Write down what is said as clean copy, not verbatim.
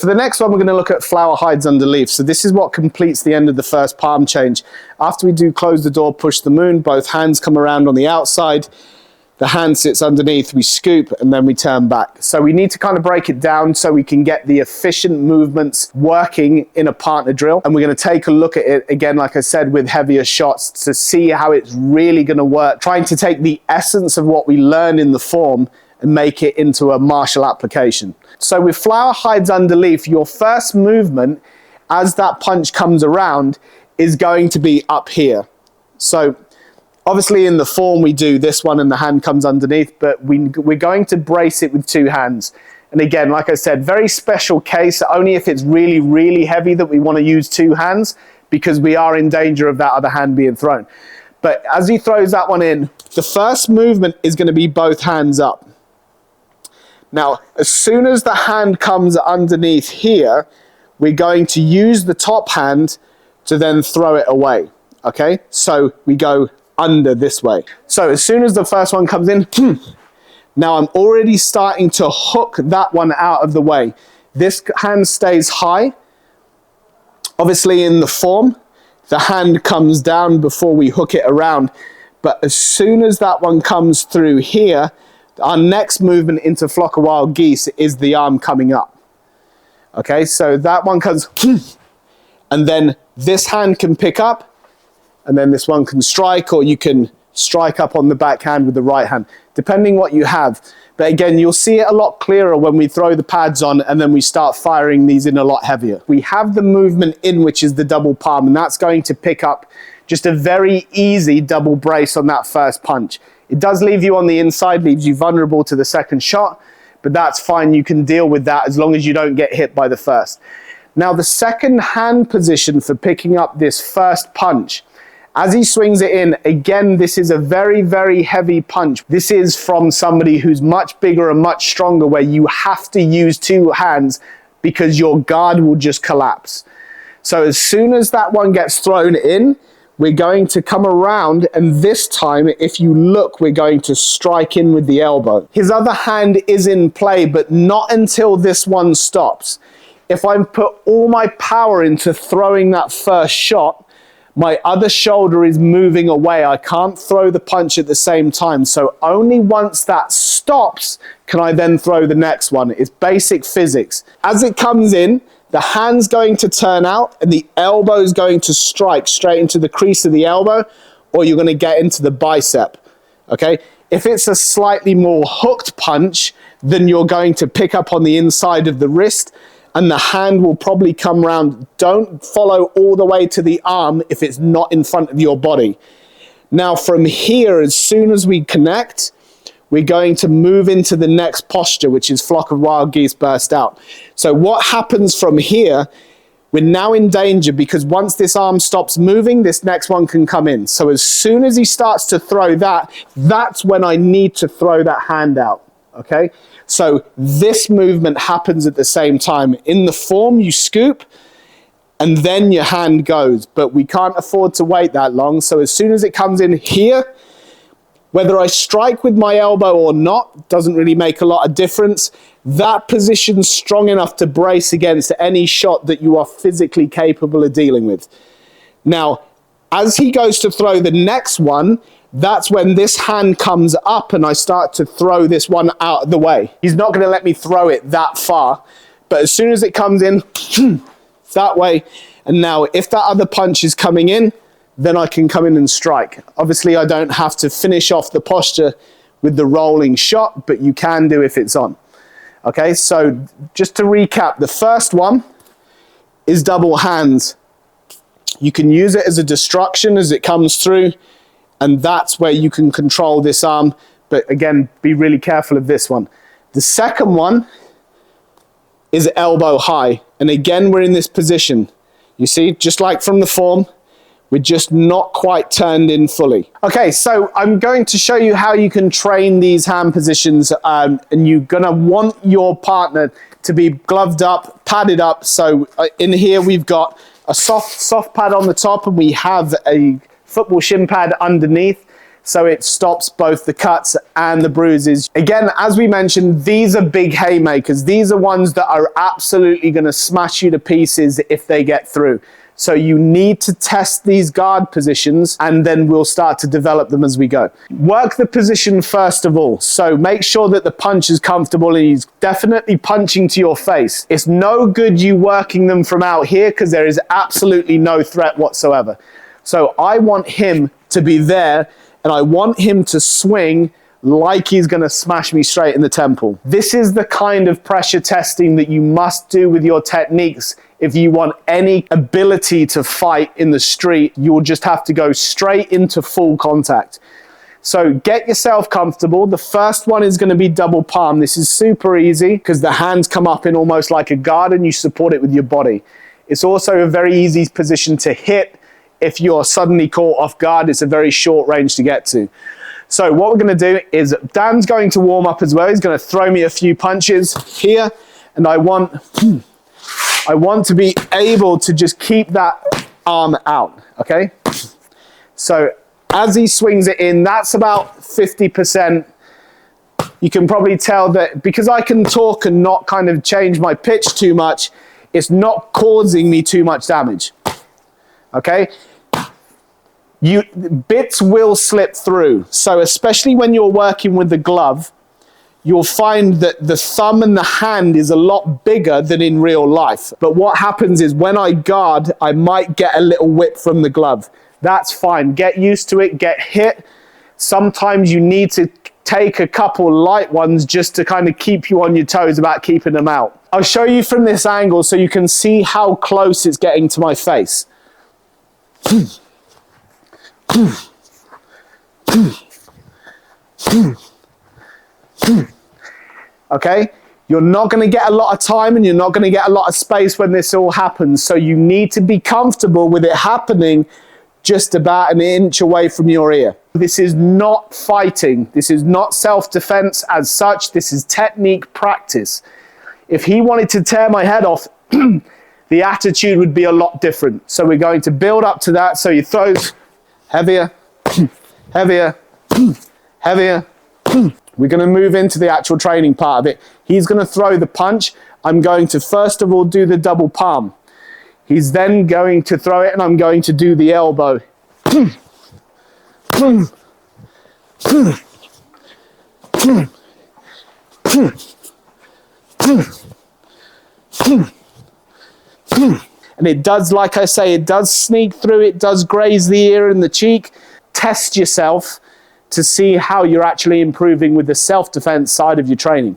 For the next one, we're going to look at flower hides underleaf. So this is what completes the end of the first palm change. After we do close the door, push the moon, both hands come around on the outside. The hand sits underneath, we scoop, and then we turn back. So we need to kind of break it down so we can get the efficient movements working in a partner drill. And we're going to take a look at it again, like I said, with heavier shots to see how it's really going to work. Trying to take the essence of what we learn in the form and make it into a martial application. So with flower hides underleaf, your first movement as that punch comes around is going to be up here. So obviously in the form we do this one and the hand comes underneath, but we're going to brace it with two hands. And again, like I said, very special case, only if it's really, really heavy that we want to use two hands, because we are in danger of that other hand being thrown. But as he throws that one in, the first movement is going to be both hands up. Now, as soon as the hand comes underneath here, we're going to use the top hand to then throw it away, okay? So we go under this way. So as soon as the first one comes in, now I'm already starting to hook that one out of the way. This hand stays high. Obviously in the form, the hand comes down before we hook it around. But as soon as that one comes through here, our next movement into flock of wild geese is the arm coming up. Okay, so that one comes, and then this hand can pick up, and then this one can strike, or you can strike up on the backhand with the right hand, depending what you have. But again, you'll see it a lot clearer when we throw the pads on and then we start firing these in a lot heavier. We have the movement in, which is the double palm, and that's going to pick up just a very easy double brace on that first punch. It does leave you on the inside, leaves you vulnerable to the second shot, but that's fine. You can deal with that as long as you don't get hit by the first. Now, the second hand position for picking up this first punch, as he swings it in, again, this is a very, very heavy punch. This is from somebody who's much bigger and much stronger, where you have to use two hands because your guard will just collapse. So as soon as that one gets thrown in, we're going to come around, and this time, if you look, we're going to strike in with the elbow. His other hand is in play, but not until this one stops. If I put all my power into throwing that first shot, my other shoulder is moving away. I can't throw the punch at the same time. So only once that stops can I then throw the next one. It's basic physics. As it comes in, the hand's going to turn out and the elbow's going to strike straight into the crease of the elbow, or you're going to get into the bicep, okay? If it's a slightly more hooked punch, then you're going to pick up on the inside of the wrist and the hand will probably come round. Don't follow all the way to the arm if it's not in front of your body. Now from here, as soon as we connect, we're going to move into the next posture, which is flock of wild geese burst out. So what happens from here, we're now in danger, because once this arm stops moving, this next one can come in. So as soon as he starts to throw that, that's when I need to throw that hand out, okay? So this movement happens at the same time. In the form, you scoop, and then your hand goes, but we can't afford to wait that long. So as soon as it comes in here, whether I strike with my elbow or not, doesn't really make a lot of difference. That position's strong enough to brace against any shot that you are physically capable of dealing with. Now, as he goes to throw the next one, that's when this hand comes up and I start to throw this one out of the way. He's not going to let me throw it that far, but as soon as it comes in, that way, and now if that other punch is coming in, then I can come in and strike. Obviously, I don't have to finish off the posture with the rolling shot, but you can do if it's on. Okay, so just to recap, the first one is double hands. You can use it as a distraction as it comes through, and that's where you can control this arm. But again, be really careful of this one. The second one is elbow high. And again, we're in this position. You see, just like from the form, we're just not quite turned in fully. Okay, so I'm going to show you how you can train these hand positions, and you're gonna want your partner to be gloved up, padded up. So in here we've got a soft pad on the top, and we have a football shin pad underneath. so it stops both the cuts and the bruises. Again, as we mentioned, these are big haymakers. These are ones that are absolutely going to smash you to pieces if they get through. So you need to test these guard positions, and then we'll start to develop them as we go. Work the position first of all. So make sure that the punch is comfortable and he's definitely punching to your face. It's no good you working them from out here because there is absolutely no threat whatsoever. So I want him to be there, and I want him to swing like he's going to smash me straight in the temple. This is the kind of pressure testing that you must do with your techniques. If you want any ability to fight in the street, you will just have to go straight into full contact. So get yourself comfortable. The first one is going to be double palm. This is super easy because the hands come up in almost like a guard and you support it with your body. It's also a very easy position to hit. If you're suddenly caught off guard, it's a very short range to get to. So what we're going to do is Dan's going to warm up as well. He's going to throw me a few punches here, and I want to be able to just keep that arm out, okay? So as he swings it in, that's about 50%. You can probably tell that because I can talk and not kind of change my pitch too much, it's not causing me too much damage, okay? Bits will slip through. So especially when you're working with the glove, you'll find that the thumb and the hand is a lot bigger than in real life. But what happens is when I guard, I might get a little whip from the glove. That's fine. Get used to it, get hit. Sometimes you need to take a couple light ones just to kind of keep you on your toes about keeping them out. I'll show you from this angle so you can see how close it's getting to my face. Okay, you're not going to get a lot of time and you're not going to get a lot of space when this all happens, so you need to be comfortable with it happening just about an inch away from your ear. This is not fighting. This is not self-defense as such. This is technique practice. If he wanted to tear my head off, the attitude would be a lot different. So we're going to build up to that. So he throws heavier, heavier, heavier. We're going to move into the actual training part of it. He's going to throw the punch. I'm going to first of all do the double palm. He's then going to throw it and I'm going to do the elbow. And it does, like I say, it does sneak through, it does graze the ear and the cheek. Test yourself to see how you're actually improving with the self-defense side of your training.